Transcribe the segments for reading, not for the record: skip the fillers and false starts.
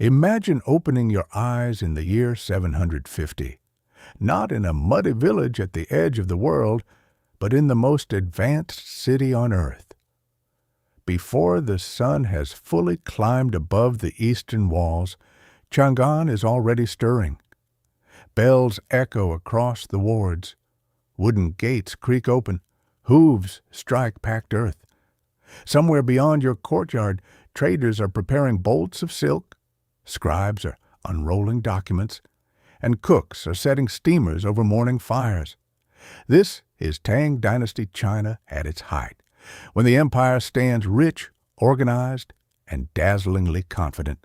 Imagine opening your eyes in the year 750, not in a muddy village at the edge of the world, but in the most advanced city on earth. Before the sun has fully climbed above the eastern walls, Changan is already stirring. Bells echo across the wards. Wooden gates creak open. Hooves strike packed earth. Somewhere beyond your courtyard, traders are preparing bolts of silk, scribes are unrolling documents, and cooks are setting steamers over morning fires. This is Tang Dynasty China at its height, when the empire stands rich, organized, and dazzlingly confident.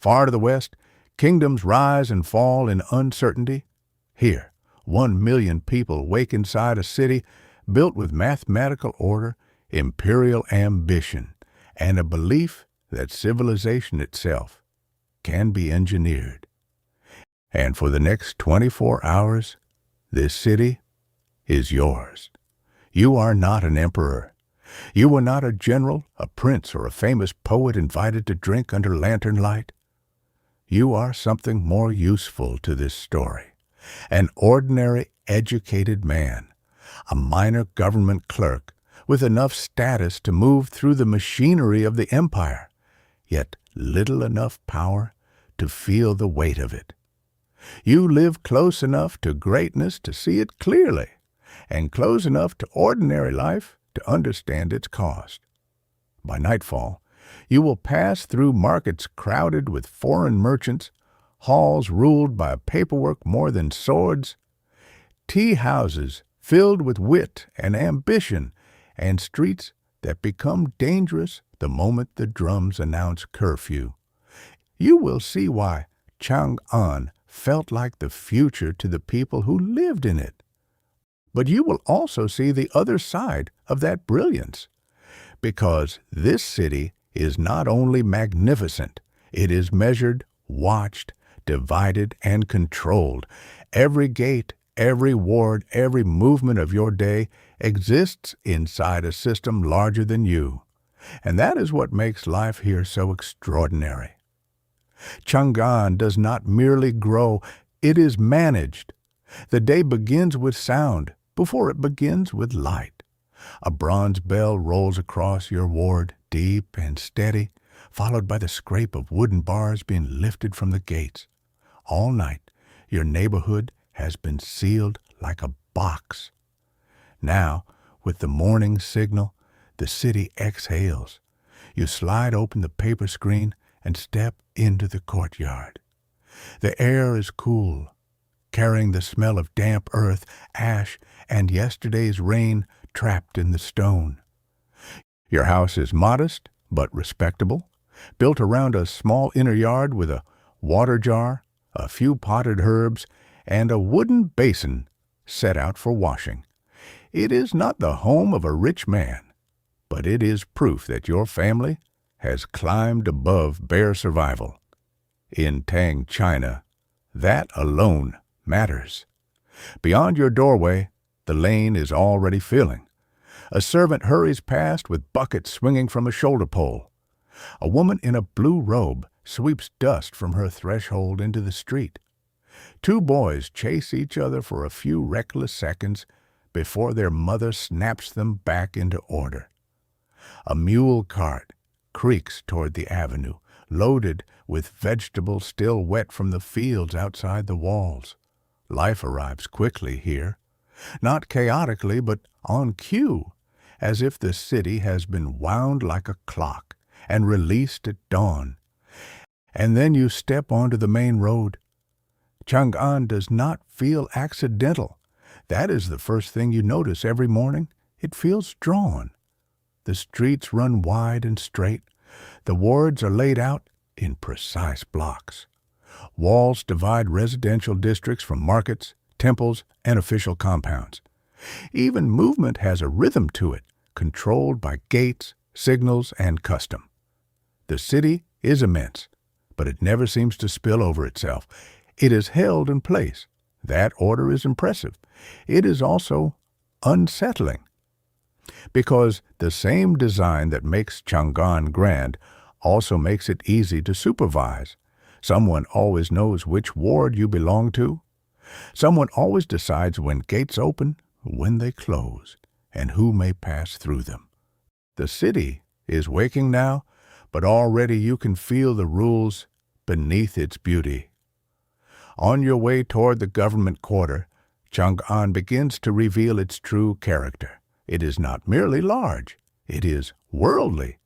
Far to the west, kingdoms rise and fall in uncertainty. Here, 1 million people wake inside a city built with mathematical order, imperial ambition, and a belief that civilization itself can be engineered. And for the next 24 hours, this city is yours. You are not an emperor. You are not a general, a prince, or a famous poet invited to drink under lantern light. You are something more useful to this story. An ordinary, educated man, a minor government clerk with enough status to move through the machinery of the empire, yet little enough power to feel the weight of it. You live close enough to greatness to see it clearly, and close enough to ordinary life to understand its cost. By nightfall, you will pass through markets crowded with foreign merchants, halls ruled by paperwork more than swords, tea houses filled with wit and ambition, and streets that become dangerous the moment the drums announce curfew. You will see why Chang'an felt like the future to the people who lived in it. But you will also see the other side of that brilliance, because this city is not only magnificent, it is measured, watched, divided, and controlled. Every gate, every ward, every movement of your day exists inside a system larger than you. And that is what makes life here so extraordinary. Changan does not merely grow, it is managed. The day begins with sound before it begins with light. A bronze bell rolls across your ward, deep and steady, followed by the scrape of wooden bars being lifted from the gates. All night, your neighborhood has been sealed like a box. Now, with the morning signal, the city exhales. You slide open the paper screen and step into the courtyard. The air is cool, carrying the smell of damp earth, ash, and yesterday's rain trapped in the stone. Your house is modest but respectable, built around a small inner yard with a water jar, a few potted herbs, and a wooden basin set out for washing. It is not the home of a rich man, but it is proof that your family has climbed above bare survival. In Tang China, that alone matters. Beyond your doorway, the lane is already filling. A servant hurries past with buckets swinging from a shoulder pole. A woman in a blue robe sweeps dust from her threshold into the street. 2 boys chase each other for a few reckless seconds before their mother snaps them back into order. A mule cart creaks toward the avenue, loaded with vegetables still wet from the fields outside the walls. Life arrives quickly here, not chaotically, but on cue, as if the city has been wound like a clock and released at dawn. And then you step onto the main road. Chang'an does not feel accidental. That is the first thing you notice every morning. It feels drawn. The streets run wide and straight. The wards are laid out in precise blocks. Walls divide residential districts from markets, temples, and official compounds. Even movement has a rhythm to it, controlled by gates, signals, and custom. The city is immense, but it never seems to spill over itself. It is held in place. That order is impressive. It is also unsettling, because the same design that makes Changan grand also makes it easy to supervise. Someone always knows which ward you belong to. Someone always decides when gates open, when they close, and who may pass through them. The city is waking now, but already you can feel the rules beneath its beauty. On your way toward the government quarter, Chang'an begins to reveal its true character. It is not merely large, it is worldly.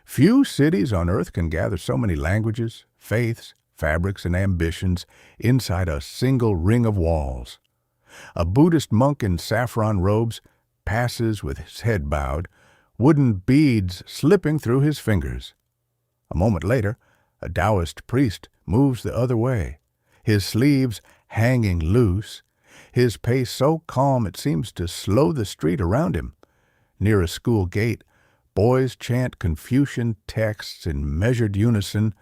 Few cities on earth can gather so many languages, faiths, fabrics, and ambitions inside a single ring of walls. A Buddhist monk in saffron robes passes with his head bowed, wooden beads slipping through his fingers. A moment later, a Taoist priest moves the other way, his sleeves hanging loose, his pace so calm it seems to slow the street around him. Near a school gate, boys chant Confucian texts in measured unison,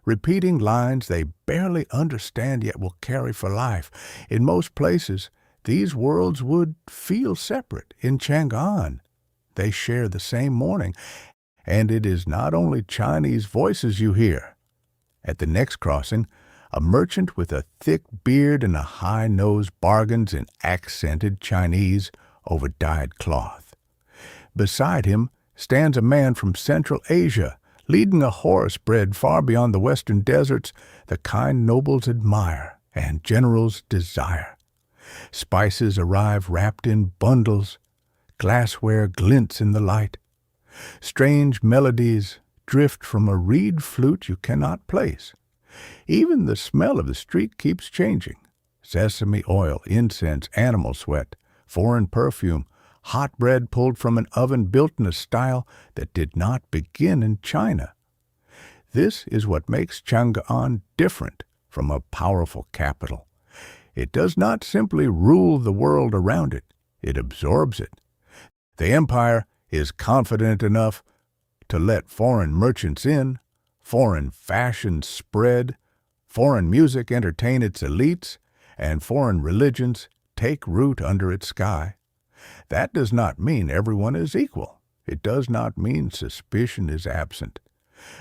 repeating lines they barely understand yet will carry for life. In most places, these worlds would feel separate. In Changan, they share the same morning, and it is not only Chinese voices you hear. At the next crossing, a merchant with a thick beard and a high nose bargains in accented Chinese over dyed cloth. Beside him stands a man from Central Asia, leading a horse bred far beyond the western deserts the kind nobles admire and generals desire. Spices arrive wrapped in bundles, glassware glints in the light. Strange melodies drift from a reed flute you cannot place. Even the smell of the street keeps changing. Sesame oil, incense, animal sweat, foreign perfume, hot bread pulled from an oven built in a style that did not begin in China. This is what makes Chang'an different from a powerful capital. It does not simply rule the world around it, it absorbs it. The empire is confident enough to let foreign merchants in, foreign fashions spread, foreign music entertain its elites, and foreign religions take root under its sky. That does not mean everyone is equal. It does not mean suspicion is absent.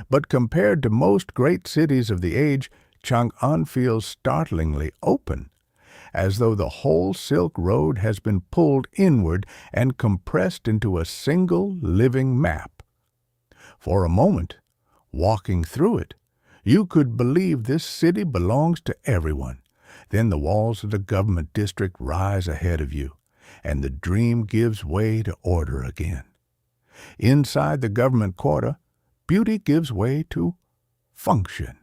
But compared to most great cities of the age, Chang'an feels startlingly open, as though the whole Silk Road has been pulled inward and compressed into a single living map. For a moment, walking through it, you could believe this city belongs to everyone. Then the walls of the government district rise ahead of you, and the dream gives way to order again. Inside the government quarter, beauty gives way to function.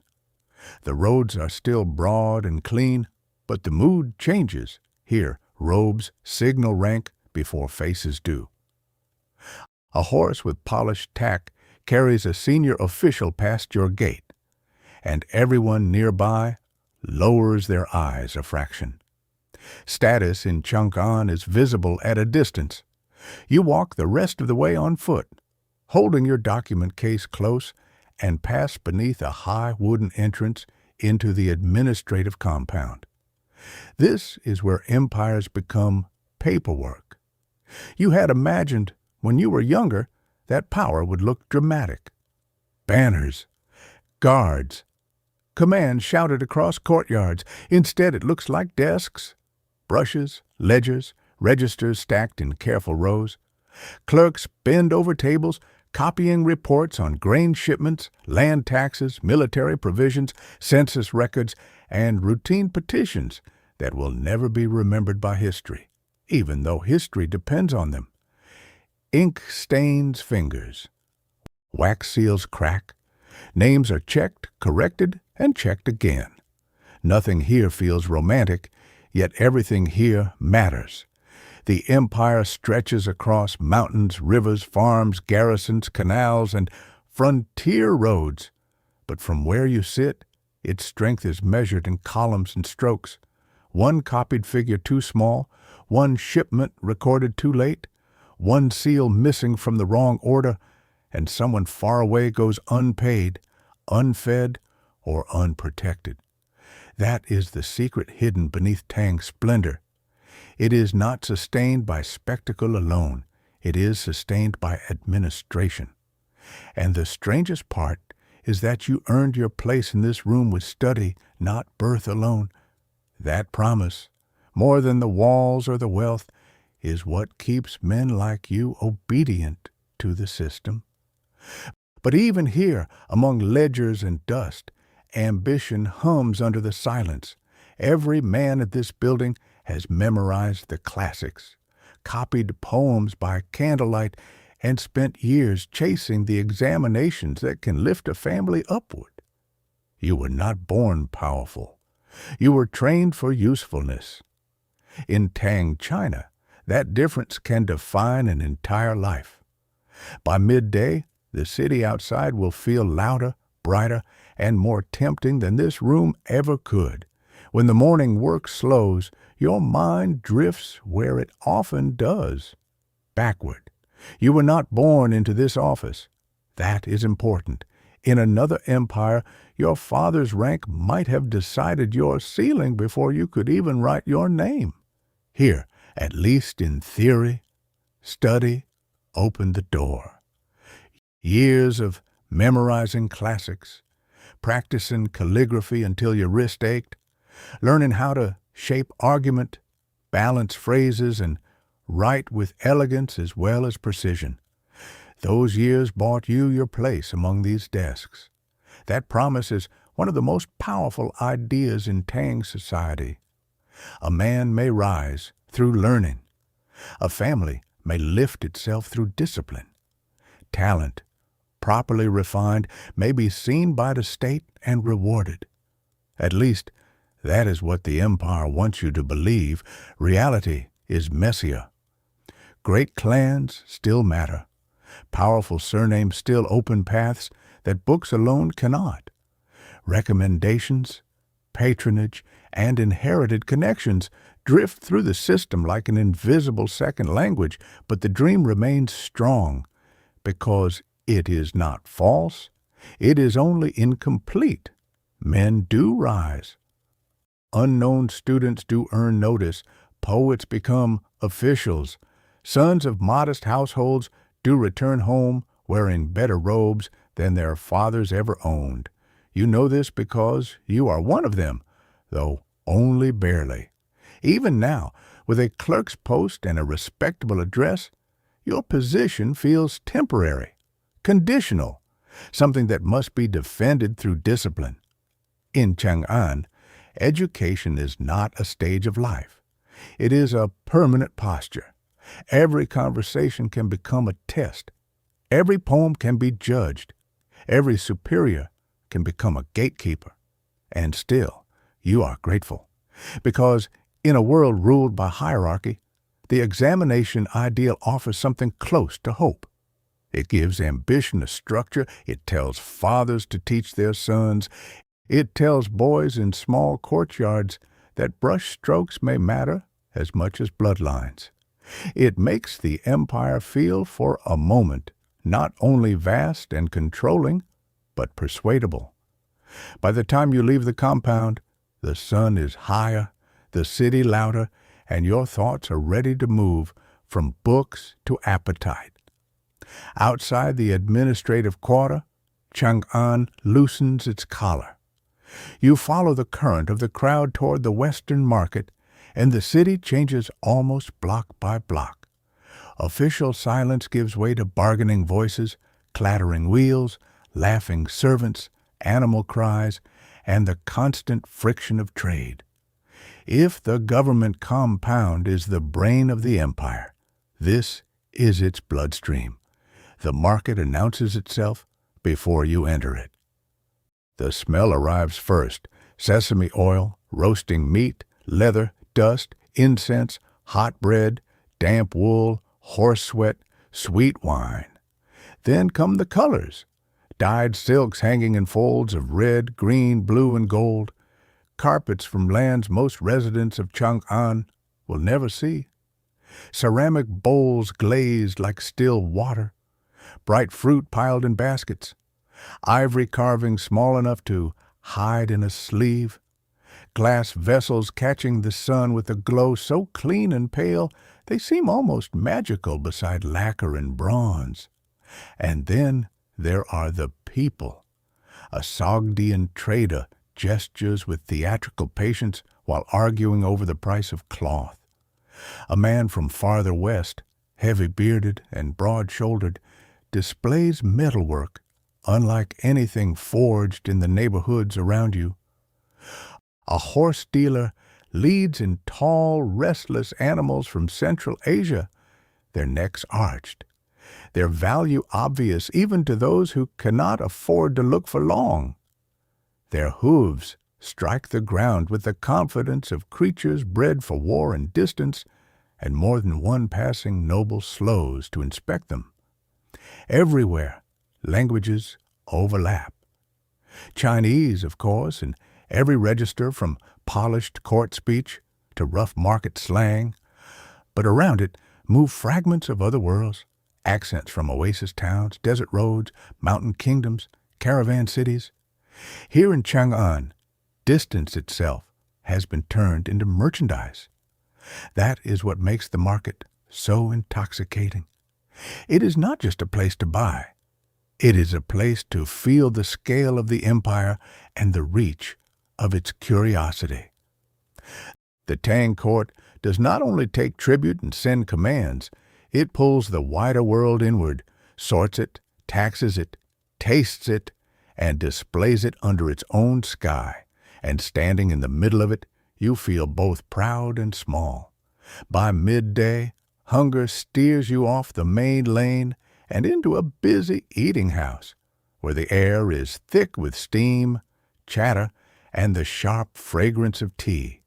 The roads are still broad and clean, but the mood changes. Here, robes signal rank before faces do. A horse with polished tack carries a senior official past your gate, and everyone nearby lowers their eyes a fraction. Status in Chang'an is visible at a distance. You walk the rest of the way on foot, holding your document case close, and pass beneath a high wooden entrance into the administrative compound. This is where empires become paperwork. You had imagined, when you were younger, that power would look dramatic. Banners, guards, commands shouted across courtyards. Instead, it looks like desks, brushes, ledgers, registers stacked in careful rows. Clerks bend over tables, copying reports on grain shipments, land taxes, military provisions, census records, and routine petitions that will never be remembered by history, even though history depends on them. Ink stains fingers. Wax seals crack. Names are checked, corrected, and checked again. Nothing here feels romantic, yet everything here matters. The empire stretches across mountains, rivers, farms, garrisons, canals, and frontier roads. But from where you sit, its strength is measured in columns and strokes. One copied figure too small, one shipment recorded too late, one seal missing from the wrong order, and someone far away goes unpaid, unfed, or unprotected. That is the secret hidden beneath Tang's splendor. It is not sustained by spectacle alone. It is sustained by administration. And the strangest part is that you earned your place in this room with study, not birth alone. That promise, more than the walls or the wealth, is what keeps men like you obedient to the system. But even here, among ledgers and dust, ambition hums under the silence. Every man at this building has memorized the classics, copied poems by candlelight, and spent years chasing the examinations that can lift a family upward. You were not born powerful. You were trained for usefulness. In Tang, China, that difference can define an entire life. By midday, the city outside will feel louder, brighter, and more tempting than this room ever could. When the morning work slows, your mind drifts where it often does, backward. You were not born into this office. That is important. In another empire, your father's rank might have decided your ceiling before you could even write your name. Here, at least in theory, study opened the door. Years of memorizing classics, practicing calligraphy until your wrist ached, learning how to shape argument, balance phrases, and write with elegance as well as precision. Those years bought you your place among these desks. That promise is one of the most powerful ideas in Tang society. A man may rise through learning. A family may lift itself through discipline. Talent, properly refined, may be seen by the state and rewarded. At least, that is what the empire wants you to believe. Reality is messier. Great clans still matter. Powerful surnames still open paths that books alone cannot. Recommendations, patronage, and inherited connections drift through the system like an invisible second language, but the dream remains strong because it is not false. It is only incomplete. Men do rise. Unknown students do earn notice. Poets become officials. Sons of modest households do return home wearing better robes than their fathers ever owned. You know this because you are one of them, though only barely. Even now, with a clerk's post and a respectable address, your position feels temporary, conditional, something that must be defended through discipline. In Chang'an, education is not a stage of life. It is a permanent posture. Every conversation can become a test. Every poem can be judged. Every superior can become a gatekeeper. And still, you are grateful. Because in a world ruled by hierarchy, the examination ideal offers something close to hope. It gives ambition a structure. It tells fathers to teach their sons. It tells boys in small courtyards that brush strokes may matter as much as bloodlines. It makes the empire feel for a moment not only vast and controlling, but persuadable. By the time you leave the compound, the sun is higher, the city louder, and your thoughts are ready to move from books to appetite. Outside the administrative quarter, Changan loosens its collar. You follow the current of the crowd toward the western market, and the city changes almost block by block. Official silence gives way to bargaining voices, clattering wheels, laughing servants, animal cries, and the constant friction of trade. If the government compound is the brain of the empire, this is its bloodstream. The market announces itself before you enter it. The smell arrives first: sesame oil, roasting meat, leather, dust, incense, hot bread, damp wool, horse sweat, sweet wine. Then come the colors: dyed silks hanging in folds of red, green, blue, and gold, carpets from lands most residents of Chang'an will never see, ceramic bowls glazed like still water, bright fruit piled in baskets, ivory carvings small enough to hide in a sleeve, glass vessels catching the sun with a glow so clean and pale they seem almost magical beside lacquer and bronze. And then there are the people. A Sogdian trader gestures with theatrical patience while arguing over the price of cloth. A man from farther west, heavy-bearded and broad-shouldered, displays metalwork unlike anything forged in the neighborhoods around you. A horse dealer leads in tall, restless animals from Central Asia, their necks arched, their value obvious even to those who cannot afford to look for long. Their hooves strike the ground with the confidence of creatures bred for war and distance, and more than one passing noble slows to inspect them. Everywhere, languages overlap. Chinese, of course, in every register from polished court speech to rough market slang, but around it move fragments of other worlds, accents from oasis towns, desert roads, mountain kingdoms, caravan cities. Here in Chang'an, distance itself has been turned into merchandise. That is what makes the market so intoxicating. It is not just a place to buy. It is a place to feel the scale of the empire and the reach of its curiosity. The Tang court does not only take tribute and send commands, it pulls the wider world inward, sorts it, taxes it, tastes it, and displays it under its own sky. And standing in the middle of it, you feel both proud and small. By midday, hunger steers you off the main lane and into a busy eating house, where the air is thick with steam, chatter, and the sharp fragrance of tea.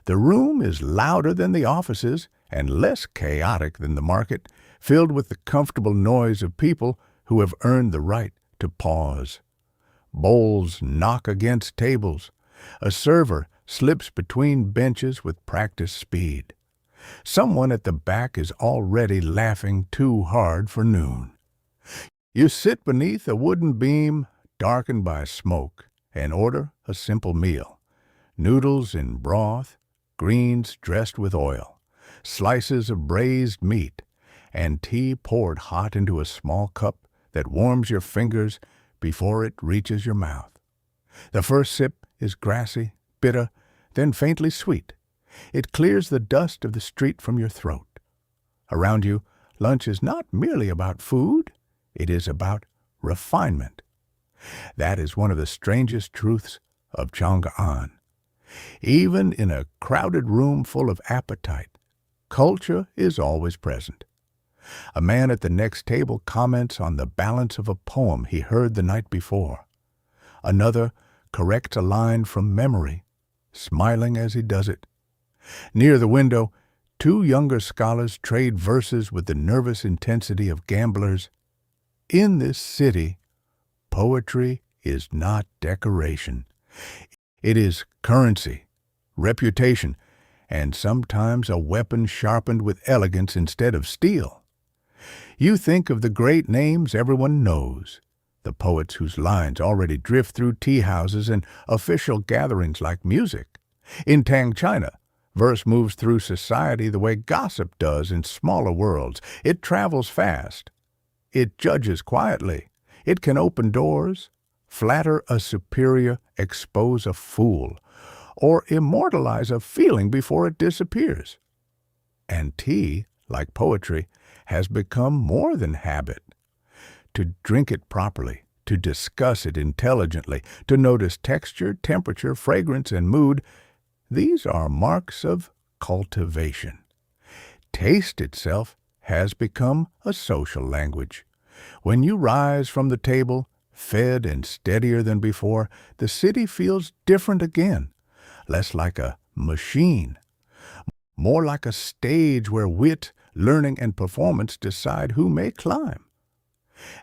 The room is louder than the offices and less chaotic than the market, filled with the comfortable noise of people who have earned the right to pause. Bowls knock against tables. A server slips between benches with practiced speed. Someone at the back is already laughing too hard for noon. You sit beneath a wooden beam darkened by smoke and order a simple meal. Noodles in broth, greens dressed with oil, slices of braised meat, and tea poured hot into a small cup that warms your fingers before it reaches your mouth. The first sip is grassy, bitter, then faintly sweet. It clears the dust of the street from your throat. Around you, lunch is not merely about food, it is about refinement. That is one of the strangest truths of Chang'an. Even in a crowded room full of appetite, culture is always present. A man at the next table comments on the balance of a poem he heard the night before. Another corrects a line from memory, smiling as he does it. Near the window, two younger scholars trade verses with the nervous intensity of gamblers. In this city, poetry is not decoration. It is currency, reputation, and sometimes a weapon sharpened with elegance instead of steel. You think of the great names everyone knows, the poets whose lines already drift through tea houses and official gatherings like music. In Tang China, verse moves through society the way gossip does in smaller worlds. It travels fast. It judges quietly. It can open doors, flatter a superior, expose a fool, or immortalize a feeling before it disappears. And tea, like poetry, has become more than habit. To drink it properly, to discuss it intelligently, to notice texture, temperature, fragrance, and mood, these are marks of cultivation. Taste itself has become a social language. When you rise from the table, fed and steadier than before, the city feels different again, less like a machine, more like a stage where wit, learning, and performance decide who may climb.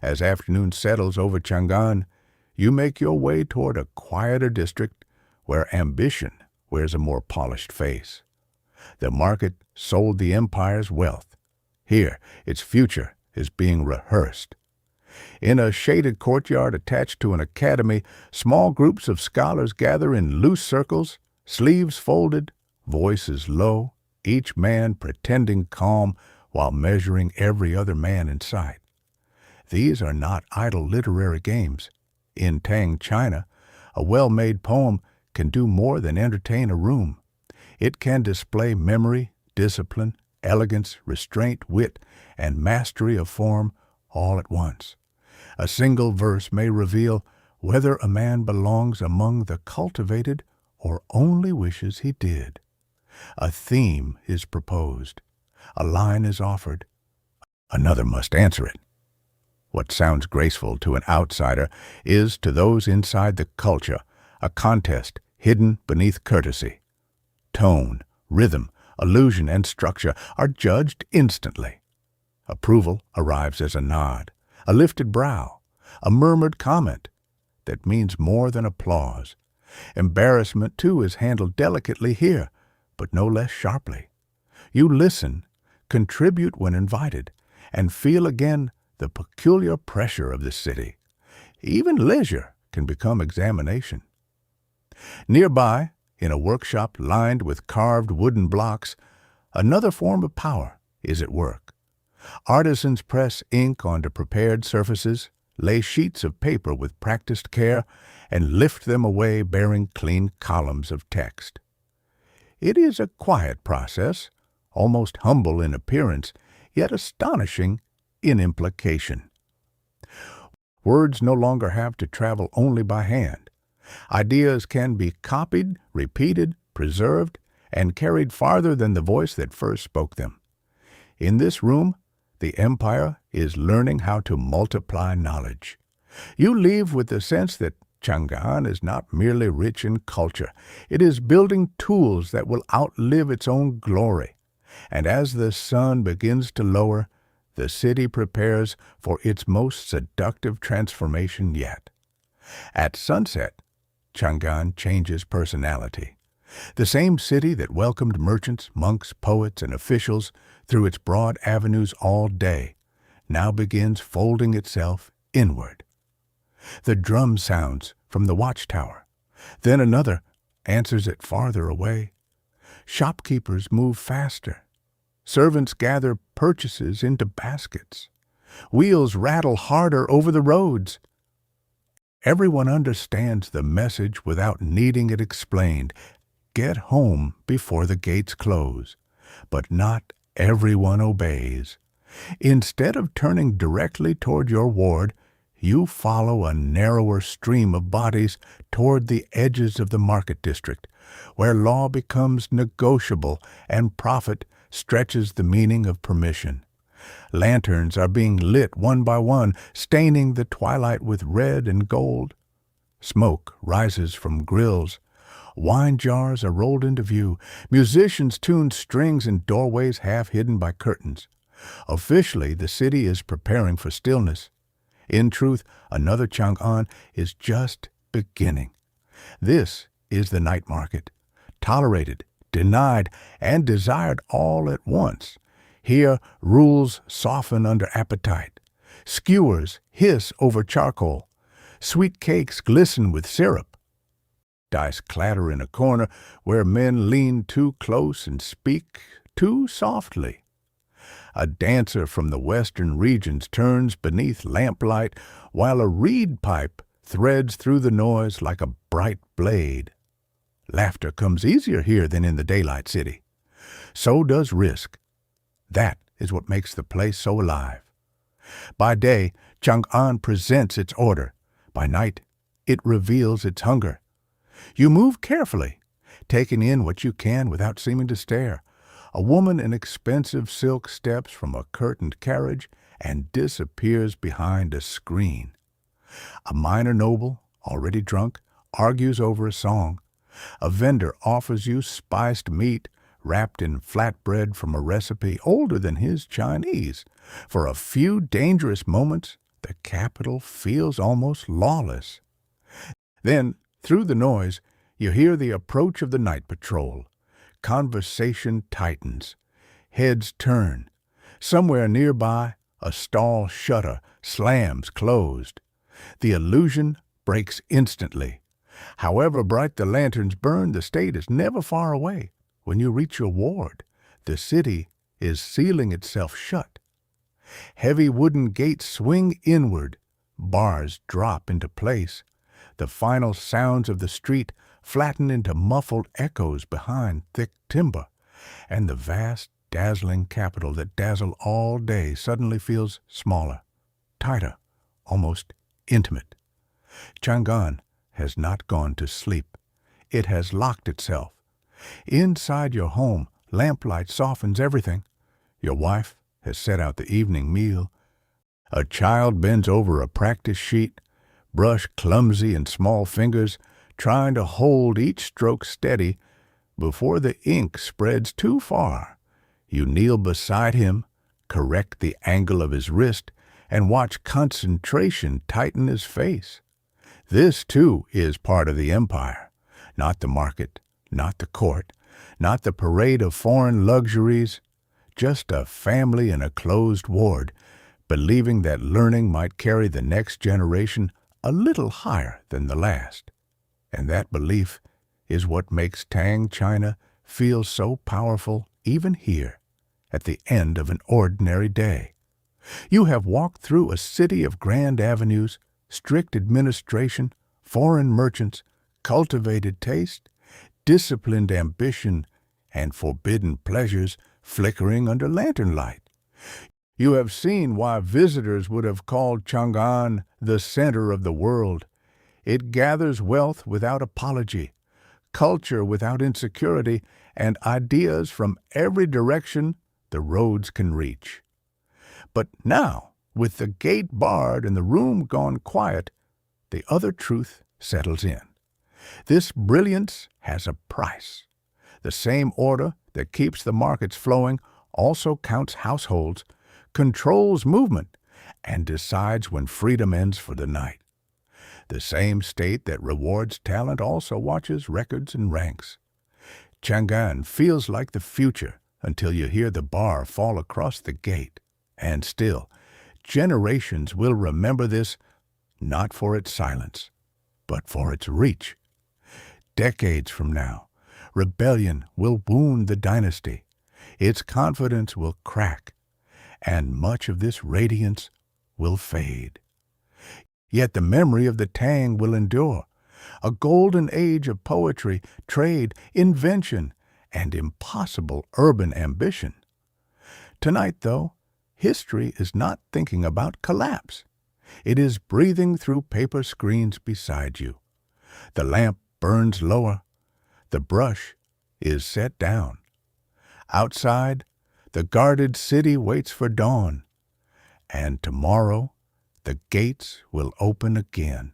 As afternoon settles over Changan, you make your way toward a quieter district where ambition wears a more polished face. The market sold the empire's wealth. Here, its future is being rehearsed. In a shaded courtyard attached to an academy, small groups of scholars gather in loose circles, sleeves folded, voices low, each man pretending calm while measuring every other man in sight. These are not idle literary games. In Tang, China, a well-made poem can do more than entertain a room. It can display memory, discipline, elegance, restraint, wit, and mastery of form all at once. A single verse may reveal whether a man belongs among the cultivated or only wishes he did. A theme is proposed. A line is offered. Another must answer it. What sounds graceful to an outsider is, to those inside the culture, a contest hidden beneath courtesy. Tone, rhythm, allusion, and structure are judged instantly. Approval arrives as a nod, a lifted brow, a murmured comment that means more than applause. Embarrassment, too, is handled delicately here, but no less sharply. You listen, contribute when invited, and feel again the peculiar pressure of the city. Even leisure can become examination. Nearby, in a workshop lined with carved wooden blocks, another form of power is at work. Artisans press ink onto prepared surfaces, lay sheets of paper with practiced care, and lift them away bearing clean columns of text. It is a quiet process, almost humble in appearance, yet astonishing in implication. Words no longer have to travel only by hand. Ideas can be copied, repeated, preserved, and carried farther than the voice that first spoke them. In this room, the empire is learning how to multiply knowledge. You leave with the sense that Changan is not merely rich in culture. It is building tools that will outlive its own glory. And as the sun begins to lower, the city prepares for its most seductive transformation yet. At sunset, Changan changes personality. The same city that welcomed merchants, monks, poets, and officials through its broad avenues all day now begins folding itself inward. The drum sounds from the watchtower. Then another answers it farther away. Shopkeepers move faster. Servants gather purchases into baskets. Wheels rattle harder over the roads. Everyone understands the message without needing it explained. Get home before the gates close. But not everyone obeys. Instead of turning directly toward your ward, you follow a narrower stream of bodies toward the edges of the market district, where law becomes negotiable and profit stretches the meaning of permission. Lanterns are being lit one by one, staining the twilight with red and gold. Smoke rises from grills. Wine jars are rolled into view. Musicians tune strings in doorways half hidden by curtains. Officially, the city is preparing for stillness. In truth, another Chang'an is just beginning. This is the night market, tolerated, denied, and desired all at once. Here, rules soften under appetite. Skewers hiss over charcoal. Sweet cakes glisten with syrup. Dice clatter in a corner where men lean too close and speak too softly. A dancer from the western regions turns beneath lamplight, while a reed pipe threads through the noise like a bright blade. Laughter comes easier here than in the daylight city. So does risk. That is what makes the place so alive. By day, Chang'an presents its order. By night, it reveals its hunger. You move carefully, taking in what you can without seeming to stare. A woman in expensive silk steps from a curtained carriage and disappears behind a screen. A minor noble, already drunk, argues over a song. A vendor offers you spiced meat wrapped in flatbread from a recipe older than his Chinese. For a few dangerous moments, the capital feels almost lawless. Then, through the noise, you hear the approach of the night patrol. Conversation tightens. Heads turn. Somewhere nearby, a stall shutter slams closed. The illusion breaks instantly. However bright the lanterns burn, the state is never far away. When you reach your ward, the city is sealing itself shut. Heavy wooden gates swing inward, bars drop into place. The final sounds of the street flatten into muffled echoes behind thick timber, and the vast, dazzling capital that dazzled all day suddenly feels smaller, tighter, almost intimate. Changan has not gone to sleep. It has locked itself. Inside your home, lamplight softens everything. Your wife has set out the evening meal. A child bends over a practice sheet, brush clumsy and small fingers, trying to hold each stroke steady before the ink spreads too far. You kneel beside him, correct the angle of his wrist, and watch concentration tighten his face. This, too, is part of the empire, not the market, not the court, not the parade of foreign luxuries, just a family in a closed ward, believing that learning might carry the next generation a little higher than the last. And that belief is what makes Tang China feel so powerful even here, at the end of an ordinary day. You have walked through a city of grand avenues, strict administration, foreign merchants, cultivated taste, disciplined ambition, and forbidden pleasures flickering under lantern light. You have seen why visitors would have called Chang'an the center of the world. It gathers wealth without apology, culture without insecurity, and ideas from every direction the roads can reach. But now, with the gate barred and the room gone quiet, the other truth settles in. This brilliance has a price. The same order that keeps the markets flowing also counts households, controls movement, and decides when freedom ends for the night. The same state that rewards talent also watches records and ranks. Changan feels like the future until you hear the bar fall across the gate. And still, generations will remember this not for its silence, but for its reach. Decades from now, rebellion will wound the dynasty, its confidence will crack, and much of this radiance will fade. Yet the memory of the Tang will endure, a golden age of poetry, trade, invention, and impossible urban ambition. Tonight, though, history is not thinking about collapse. It is breathing through paper screens beside you. The lamp burns lower. The brush is set down. Outside, the guarded city waits for dawn. And tomorrow, the gates will open again.